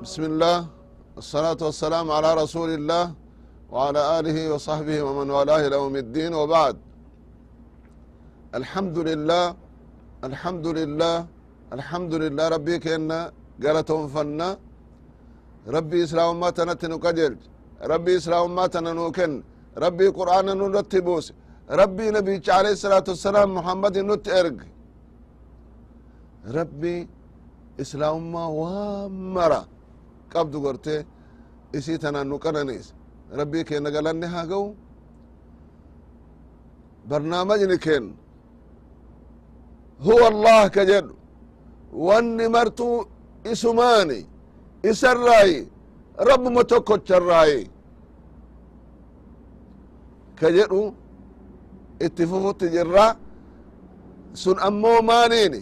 بسم الله، الصلاة والسلام على رسول الله وعلى آله وصحبه ومن والاه إلى يوم الدين، وبعد. الحمد لله الحمد لله الحمد لله ربي كنا قالتهم فنا ربي إسلام ما تنتنو قجل ربي إسلام ما تننوكن ربي قرآن نرتبوس ربي نبي عليه الصلاة والسلام محمد نت ارق ربي إسلام ما وامرا قبض قرتي إسي تنانو قرنيس ربي كينا قالني هاقو برنامج كين هو الله كجد واني مرتو اسماني اسراي رب متوكو الراي كجدو اتفوفو تجرا سن امو مانيني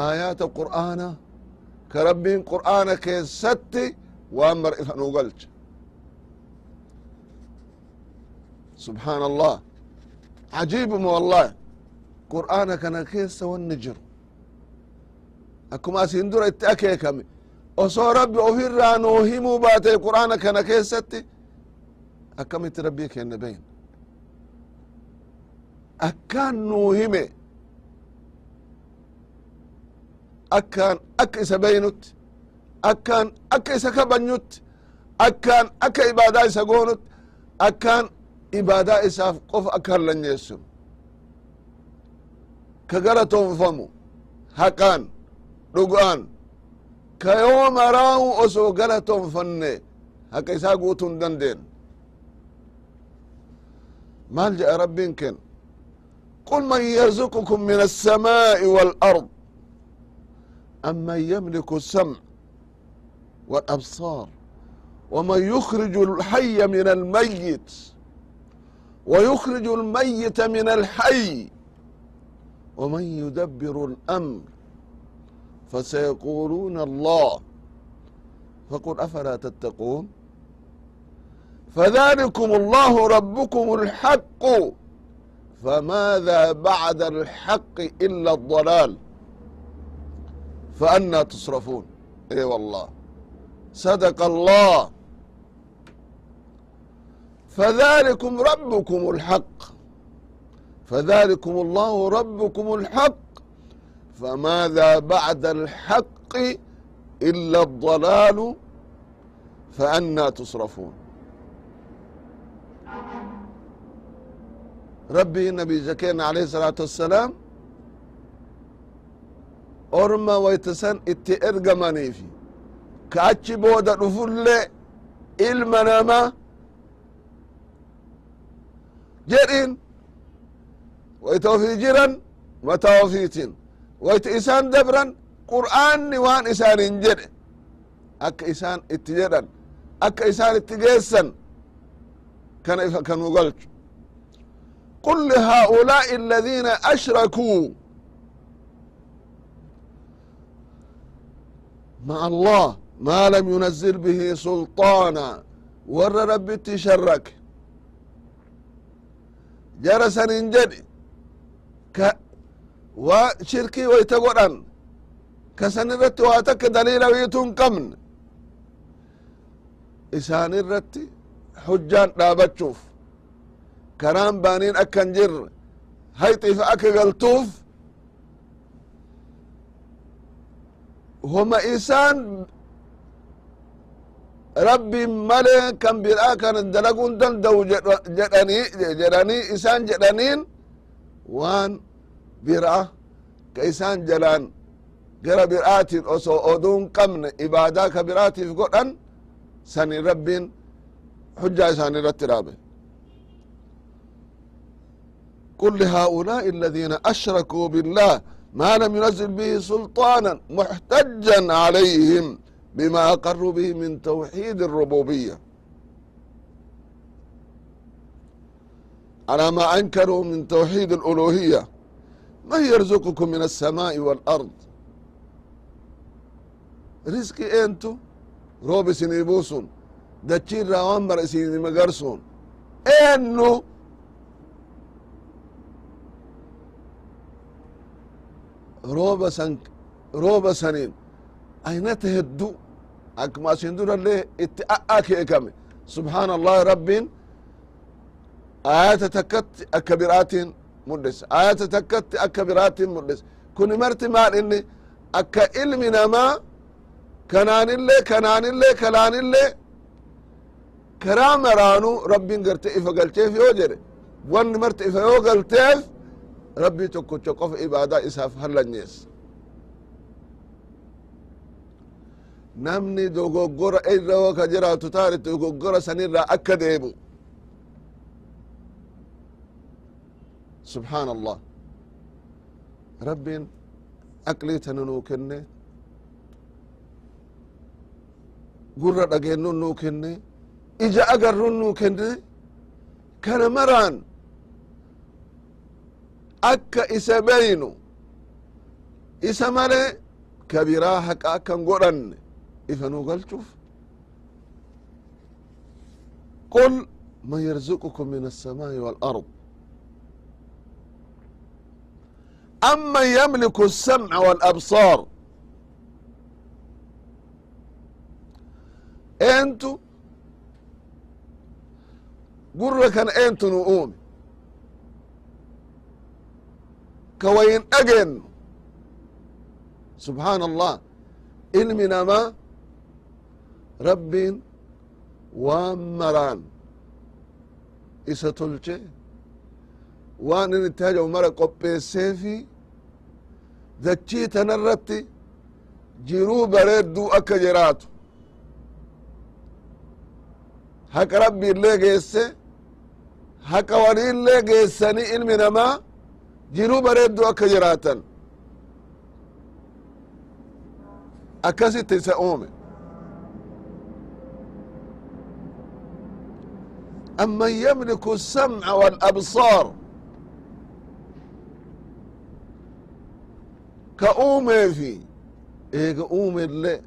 آيات القرآن كربين قرآن كيستي وامر إفنو قلت سبحان الله عجيب والله قرآن كان كيس والنجر أكما سندر اتأكيكم وصو ربي أفر نوهمو باتي قرآن كان كيستي أكم تربيك يا النبين أكان نوهمي أكان أكيس بينت أكان أكيس كبنيت أكان أكي إبادة إساقونت أكان إبادة إساف قف أكان لن يسم كغلطهم فمو حقان رقان كيوم راو أسو غلطهم فني حق إساقوتون دندين مالجأ ربين كن قل من يرزقكم من السماء والأرض أمن يملك السمع والأبصار ومن يخرج الحي من الميت ويخرج الميت من الحي ومن يدبر الأمر فسيقولون الله فقل أفلا تتقون فذلكم الله ربكم الحق فماذا بعد الحق إلا الضلال فأنا تصرفون. اي والله صدق الله. فذلكم ربكم الحق فذلكم الله ربكم الحق فماذا بعد الحق إلا الضلال فأنا تصرفون. ربي النبي زكينا عليه الصلاة والسلام أرما ويتسن اتئرقماني في كأتش بودا رفل المنامة جرين ويتوفي جرا وتوفيتين ويتإسان دبرا قرآن نوان إسان جر أك إسان اتجرا أك إسان اتجيسا كان كانوا قلت قل لهؤلاء الذين أشركوا مع الله ما لم ينزل به سلطانا ور ربي تشرك جرسا انجد وشركي ويتقرن كسن الرت واتك دليل ويتون قمن إسان الرت حجان دابتشوف كرام بانين أكن جر هيطي فأكا قلتوف هما إسان ربي ملي كان برآ كان الدلقون دلدو جداني إسان جدانين وان برآ كإسان جلان جرى برآت أسو أدون قمن إبادة كبرآت في قرآن سني ربين حجة سني رترابه. قل لهؤلاء الذين أشركوا بالله ما لم ينزل به سلطانا محتجا عليهم بما أقروا به من توحيد الربوبية على ما أنكروا من توحيد الألوهية. من يرزقكم من السماء والأرض رزقي أنتو روبي سنيبوسون دتشير راوامر سيني مقرسون إنو روبا سنين أين تهدو أكما سندور اللي اتأكي كم سبحان الله رب آيات تكت أكبرات مدس آيات تكت أكبرات مدس كن مرت مال إني أكا علمنا ما كنان اللي كلان اللي كرام رانو ربي قرت إفا قلتيف يوجر وان مرت إفا يو قلتيف ربي تكو تقف إبادة إساف هلا نيس نمني دوغوغورا إلا وكجرا تتاري دوغوغورا سنيرا أكديبو سبحان الله ربي أكلي تننو كني قرر أجنن نو كني إجا أجرن نو كني كان مران أكا إسبينو إسمالي كبيرا حق أكا قرن إفنو قلتوف قل ما يرزقكم من السماء والأرض أما يملك السمع والأبصار أنتو قرر كان أنتو نؤون كوين أجن سبحان الله علمنا ما رب ومران إسا تلجي وان نتاجه مرة قبي السيفي ذكي تنرتي جيرو بريدو أكا جراتو حق ربي اللي قيسي حق ولي اللي قيساني علمنا ما جيرو بريدو أكا جراتن أكاسي تسأومي أما يملك السمع والأبصار كأومي في إيقا أومي اللي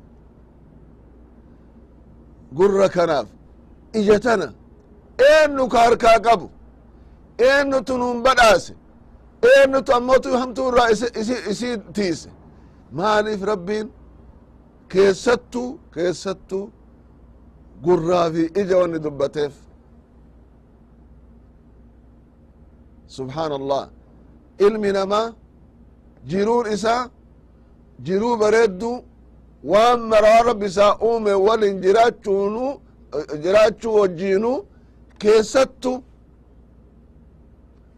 قرر كناف إجتنا إنو كاركا قبو إنو تنون بداسي إنو تأموتو همتو رئيس إسي تيسي مالف ربين كيستو قرر في إجا واني دبتيف سبحان الله علمنا ما جيرون إسا جيرو بريدو وان مرا رب إسا أومي ولن جراتشو وجينو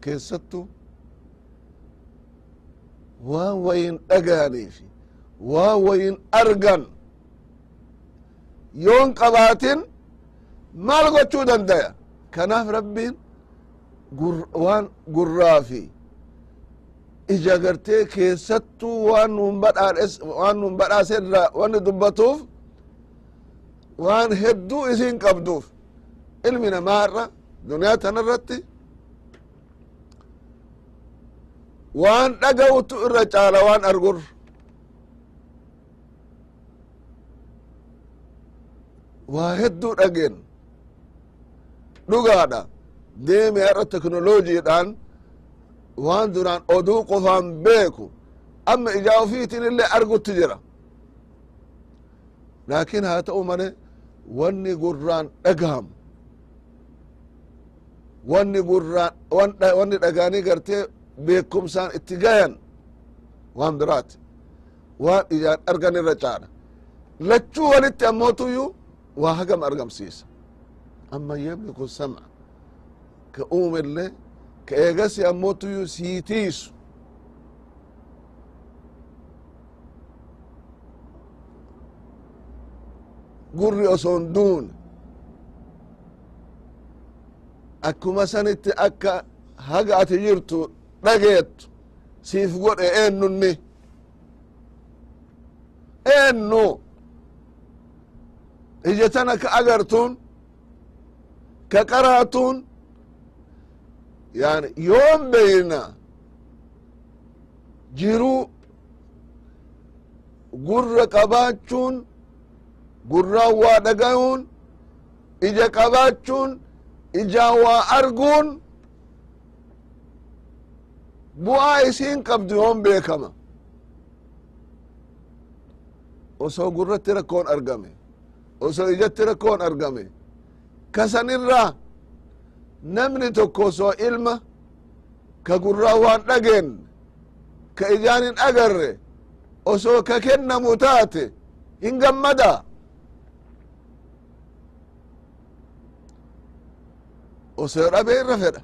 كيستو وان وين أغاني في وان وين أرغن يون قباتن مال قوتشو دندايا كناف ربين وان قرافي إجا قرتي كيستو وان نمبر سر وان دبتوف وان هدو إسين قبدوف علمنا مارة دنيا تنرتي وان لقوتو الرجال وان أرقر وهدو لقين لقادا ديمي هرا تكنولوجي دان وان دوران أدو قفان بيكو أما إجاو فيتين اللي أرقو تجرى لكن هاتا أمني واني قران أقهم واني قران واني أقاني قرتي بيكم سان اتقايا وان برات وان إجان أرقاني رجانا لچو ولت أموتو يو وهقم أرقم سيس أما يملك السمع كأوم اللي كأيغس أموتو يو سيتيس قري أصندون أكو مثلا أكا هقا تجيرتو لقيت سيف قول إنو ني إنو إجتنا كأقرتون كقراتون يعني يوم بينا جيرو قرر قباتشون قرر وادقايون إجا قباتشون إجا وأرقون بوايسين قبض يوم بيكما وسو قررت ركون أرقامي osoo ijatti rakkoon argame kasanirraa namni tokko osoo ilma ka gurraa waan dhageen ka ijaan hin agarre osoo ka kennamu taate hin gammada osoo dhabe irra fedha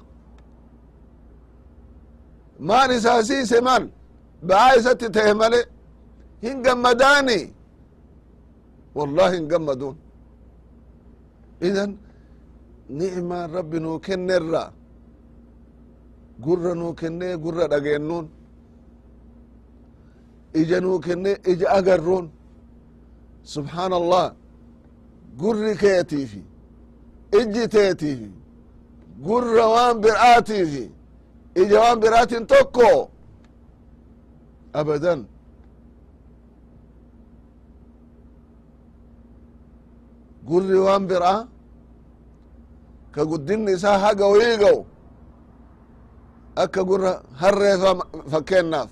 maan isaa siise maal ba'aa isatti ta'e male hin gammadaani wallahi hin gammaduun idan ni'maan rabbi nuu kennerra gurra nuu kennee gurra dhageennuun ija nuu kennee ija agarruun subhaan allah gurri keetiifi ijji teetiifi gurra waan bir'aatiifi ija waan biraatin tokko abadan gurri waan bir'a ka guddinni isaa haga wayii ga'u akka gurra harreefa fakkeennaaf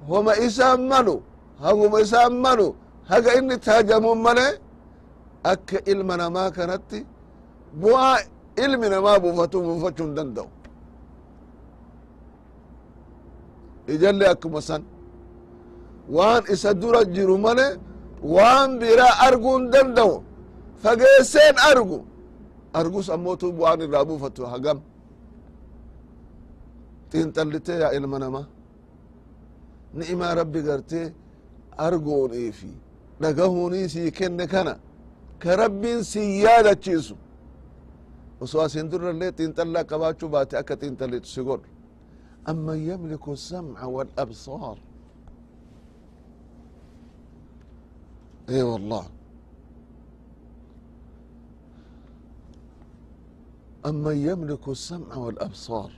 homa isaan malu haguma isaan malu haga inni taajamuun male akka ilma namaa kanatti bu'aa ilmi namaa buufachuu hin danda'u ijallee akkuma san waan isa dura jiru male waan biraa arguu hin danda'u fageesseen argus ammootu bu'aan irraa buufatu hagam xiinxallitee yaa ilma namaa ni'imaa rabbi gartee arguunii fi dhagahuunii sii kenne kana ka rabbiin sii yaadachiisu osoo asin durallee xiinxallaa qabaachuu baate akka xiinxallitu si godhu amman yamliku sam'a walabsaar wallah أمن يملك السمع والأبصار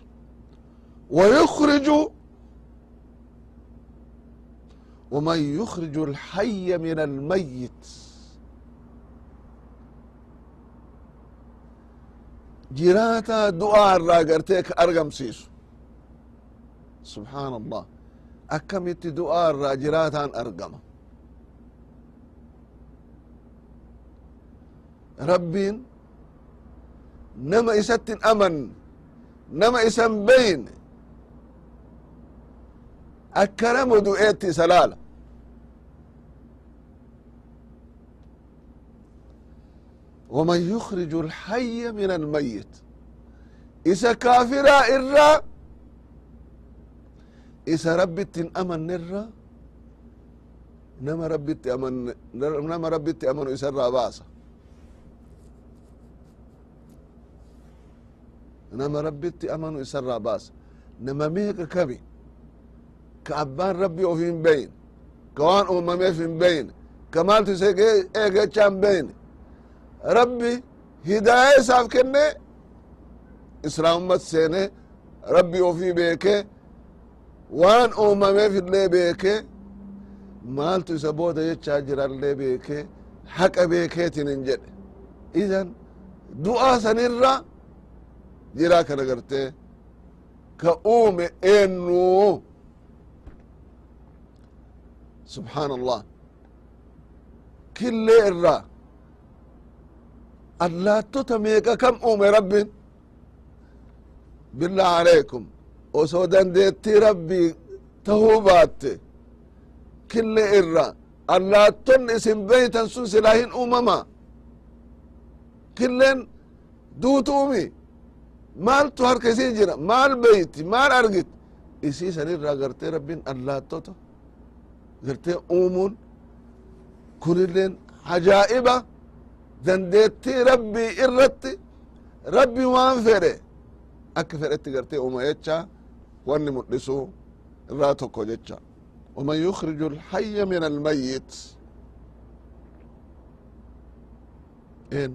ومن يخرج الحي من الميت جراتا دعاء الراقرتك أرقم سيسو سبحان الله أكمت دعاء الراجراتا أرقم ربين نما إسات أمن نما إسان بين أكرم دعيتي سلالة ومن يخرج الحي من الميت إسا كافرا إرّا إسا ربت أمن نرّا نما ربت أمن إسا الراباسة نما ربتي أمنوا يسرى باس نما ميك كبي كأبان ربي وفين بين كوان أمامي فين بين كمال تسيقى إيقى كان بين ربي هداية ساف كنة إسلام مت سينة ربي وفي بيكي وان أمامي في اللي بيكي مال تسبوت يتشاجر اللي بيكي حق بيكي تننجد إذن دعاء سنرى jiraa kana gartee ka uume eennu subhaan allah killee irraa allaattota meeqa kam uume rabbin billah alaykum osoo dandeettii rabbii tahuu baatte killee irraa allaattonni isin beeytan sun silaa hin uumama killeen duutuumi maaltu harka isii jira maal beeyti maal argit isii sanirraa gartee rabbin allaattota gartee uumuun kunilleen ajaa'iba dandeettii rabbii irratti rabbi waan fedhe akka fedhetti gartee uuma jecha wanni mul'isu irraa tokko jecha ومن يخرج الحي من الميت إن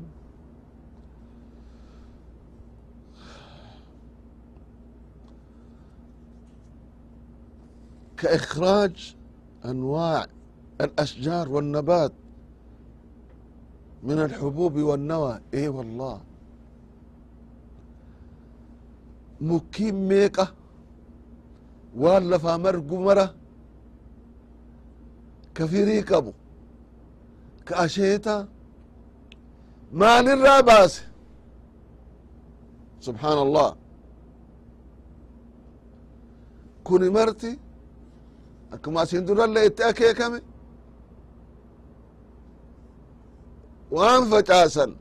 كإخراج أنواع الأشجار والنبات من الحبوب والنوى إيه والله مكيم ميقة ولا فامرق مرة كفيري كبو كأشيتا ما للراباس سبحان الله كوني مرتي أكما سندر اللي اتأكي كمي وان فجاسا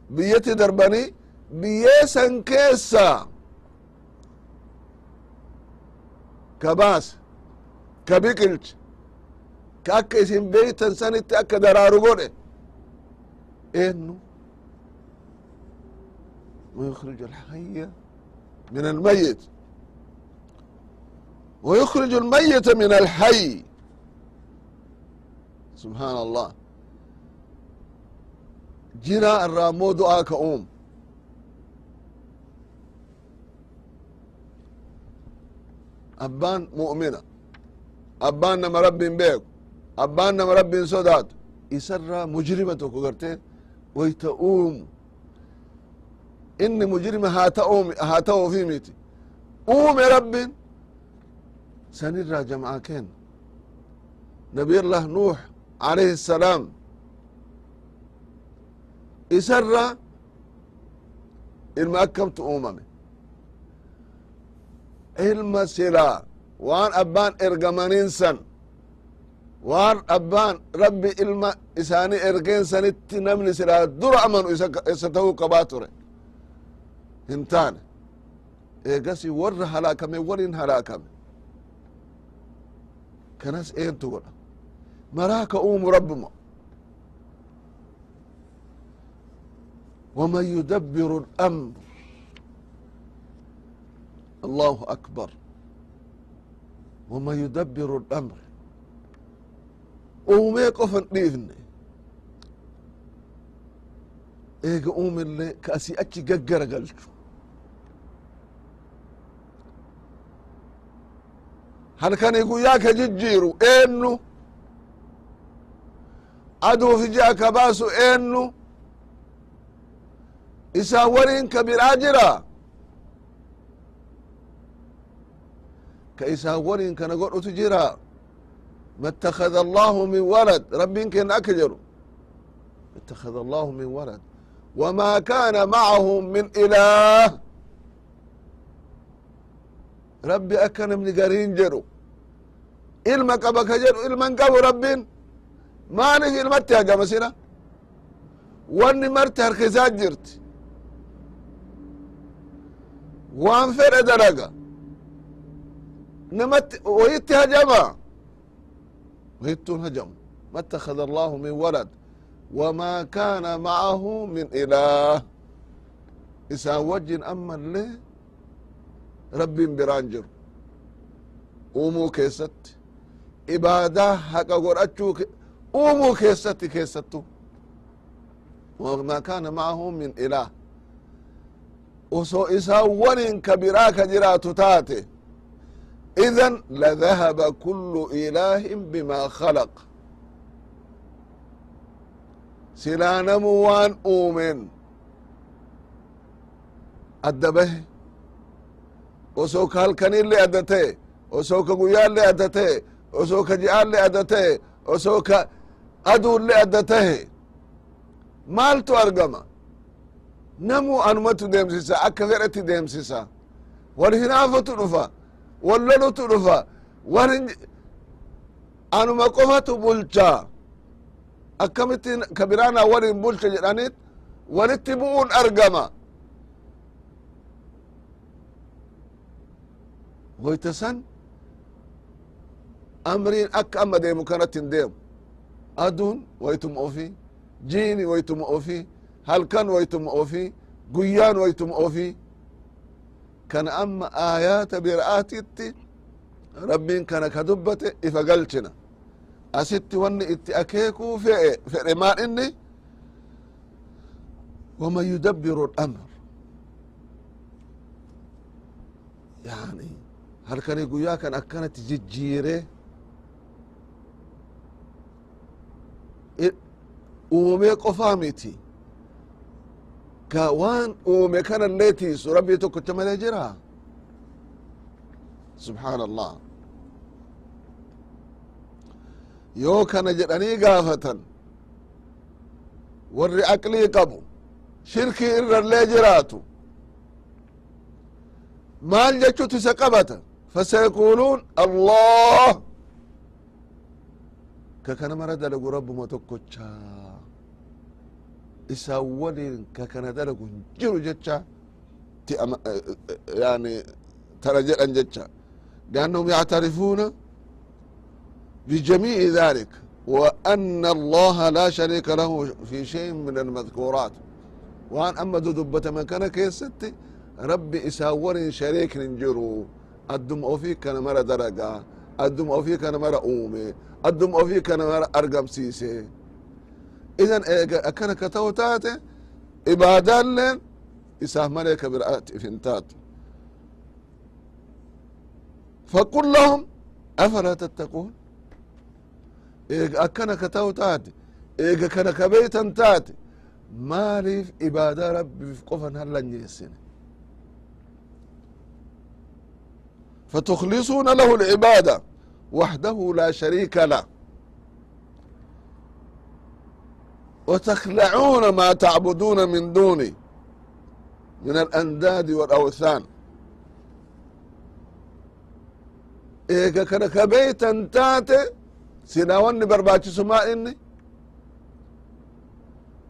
بيتي درباني بيسا كيسا كباس كبيكلش كأكا اسم بيتا سنة أكا درارو قولي إنه ويخرج الحي من الميت ويخرج الميت من الحي سبحان الله جرا الرامو دعاء كأوم أبان مؤمنة أبان نما رب بيك أبان نما رب صدات يسرى مجرمة كغرتين ويتأوم إن مجرمة هاتأو في ميتي أوم يا رب سنرى جمعا كين نبي الله نوح عليه السلام يسرى المأكمت أممي المسلا وان أبان إرقمانين سن وان أبان ربي إلما إساني إرقين سنت نمني سلا در أمن إستو قباتر هنتان إيقاسي ور هلاكمي ورين هلاكمي كناس إين تقول مراك أوم ربما ومن يدبر الأمر الله أكبر ومن يدبر الأمر أومي قفن نيفني إيقا أوم اللي كأسي أتشي ققر قلتو هل كان يقول ياك ججيرو إنو أدو في جاك باسو إنو إساورين كبير أجرا كإساورين كان قرأت تجرا ما اتخذ الله من ولد ربي كان أكجرو اتخذ الله من ولد وما كان معهم من إله ربي أكن من قرين جرو إلما قبك جرو إلما قبو ربين ما نجي المتها قمسنا واني مرتها الخزات جرت وان فرق درجة نمت ويت هجما ويتون هجم ما اتخذ الله من ولد وما كان معه من إله إسا وجن أما اللي رب برانجر أمو كيست إبادة حقا قرأتشو أمو كيستو وما كان معه من إله وسو إسا ورين كبراك جراتو تاتي إذن لذهب كل إله بما خلق سلا نموان أومن أدبه وسوك هالكن اللي أدته وسوك قويا اللي أدته وسوك جعال اللي أدته وسوك أدو اللي أدته مالتو أرقما نمو أنمتو ديمسيسا أكا غيرتي ديمسيسا والهنافة رفا واللولو رفا أنما قفتو بلچا أكمتي كبرانا ورين بلچا جرانيت ونتبعون أرقما ويتسن أمرين أما ديمو كانت ديم أدون ويتم أوفي جيني ويتم أوفي هل كان ويتم أوفي قيان ويتم أوفي كان أما آيات برآتي ربين كان كدبت إفقلتنا أست وني اتأكيكو في رمان إني وما يدبر الأمر يعني هل كان يقول يا كان أكنت ججيرة أومي قفامتي كوان أومي كان الليتي ربي تكت ملاجرها سبحان الله يو كان جدني قافة ورّي أقلي قبو شركي إر اللي جراتو مال جتشو تسقبتا فسيقولون الله ككنا مرد لقو رب ما تكوشا إساولين ككنا دلقو جرو جتشا يعني ترجل أن جتشا لأنهم يعترفون بجميع ذلك وأن الله لا شريك له في شيء من المذكورات وأن أما دبة من كان كيستي ربي إساولين شريك ننجرو الدم أوفيك كان مرة درجة الدم أوفيك كان مرة أومي الدم أوفيك كان مرة أرقم سيسي إذن أكنا كتوتاتي إبادان لين إساه ملك برأت فنتات فقل لهم أفلا تتقون أكنا كتوتاتي كنا كبيتا تاتي مالي في إبادة ربي في قفن هلا نيسين فتخلصون له العبادة وحده لا شريك له وتخلعون ما تعبدون من دوني من الأنداد والأوثان إيجا كان كبيتا تاتي سناواني برباتي سما إني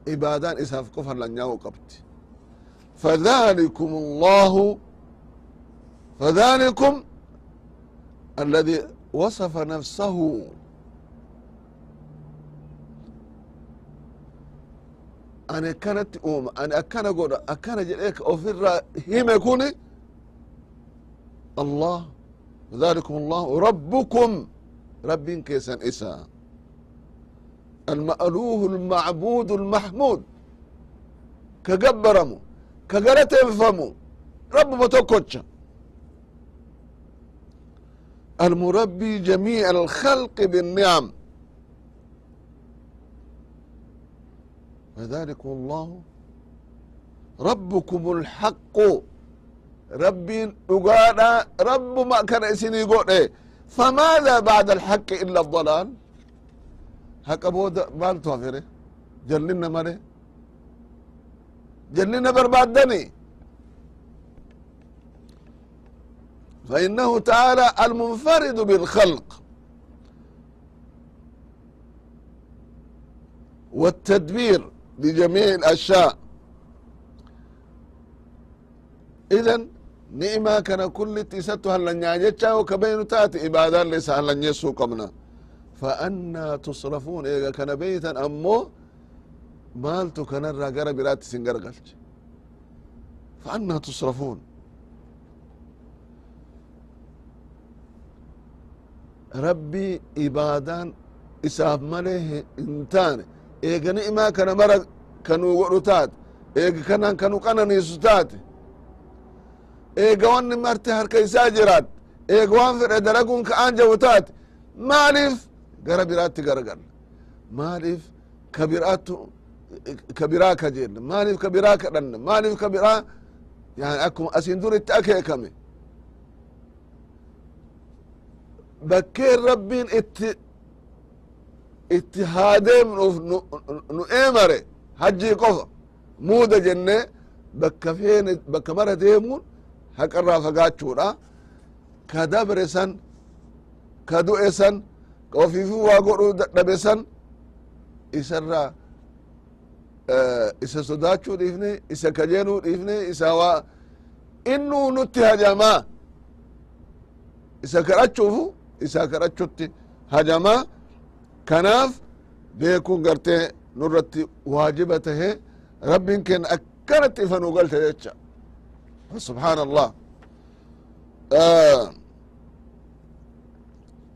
إبادان إساف كفر لن يو قبت فذلكم الذي وصف نفسه أنا كانت أنا أكنا قول أكنا جليك أفر هم يكوني الله ذلكم الله ربكم رب كيسان إسا المألوه المعبود المحمود كجبرمو كجرت يفهمو رب بتوكوتش المربي جميع الخلق بالنعم فذلكم الله ربكم الحق ربي نقانا رب ما كان اسني يقول ايه فماذا بعد الحق الا الضلال هكا بود مالتو افره جلنا مالي جلنا بربادني فإنه تعالى المنفرد بالخلق والتدبير لجميع الأشياء إذن نعمة كان كل تيستها لن يجتشا وكبين تاتي إبادان ليس لن يسو قمنا فأنا تصرفون إذا كان بيتا أمو مالتو كان الرقر برات سنقرقلش فأنا تصرفون ربي إبادان إساف مليه انتان إيقا نعمة كان مرق كانوا وقلتات إيقا كانوا قناني ستات إيقا وان مرتي هركي ساجرات إيقا وان فرع درقون كأن جوتات مالف قربرات قرقل مالف كبيرات كبيراك جيل مالف كبيراك لن مالف كبيرا يعني أكم أسندور التأكي كمي بكير ربين اتهادم نو امره حجي قفا مودا جنة بكا فين بكا مرة ديمون حق الرافقات شورا كدبر سن كدو اسن كوفيفو واقرو دبسن اسرا isa sodaachuu dhiifne isa kajenuu dhiifne isa waa innuu nutti hajamaa isa kadhachuufu isa kadhachutti hajamaa kanaaf beekuun gartee nurratti waajiba tahe rabbin keenya akkanatti ifa nu galte jecha subhaan allah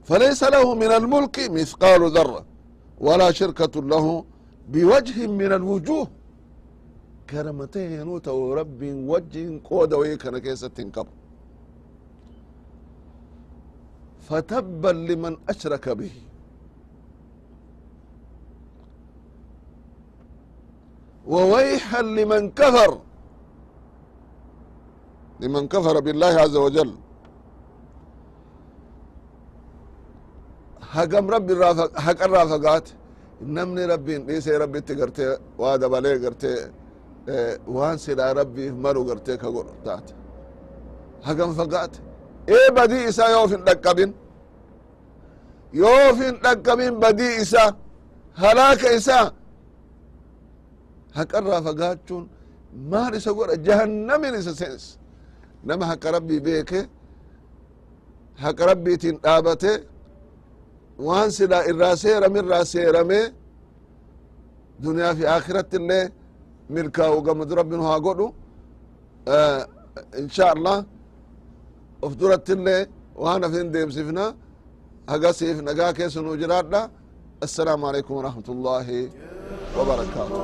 فليس له من الملك مثقال ذرة ولا شركة له بوجه من الوجوه كرمتين نوتا ورب وجه قود ويكنا كيسة تنكب فتبا لمن أشرك به وويحا لمن كفر لمن كفر بالله عز وجل هقم ربي حق الرافقات نمني ربي ليسي ربي تقرتي وهذا بالي قرتي وان سلا ربي مرو قرتي كقرتات هقم فقات ايه بدي إسا يوفن لقبين يوفن لقبين بدي إسا هلاك إسا حق الرافقات شون ما لسا قرأ جهنم إسا سنس نما حق ربي بيك حق ربي تنقابته وان سلا الراسير من راسير مي دنيا في آخرة اللي ملكا وقمد ربنا هاقودو إن شاء الله افدرت اللي وانا فين ديم سفنا هقا سيفنا قا كيسن وجرادنا السلام عليكم ورحمة الله وبركاته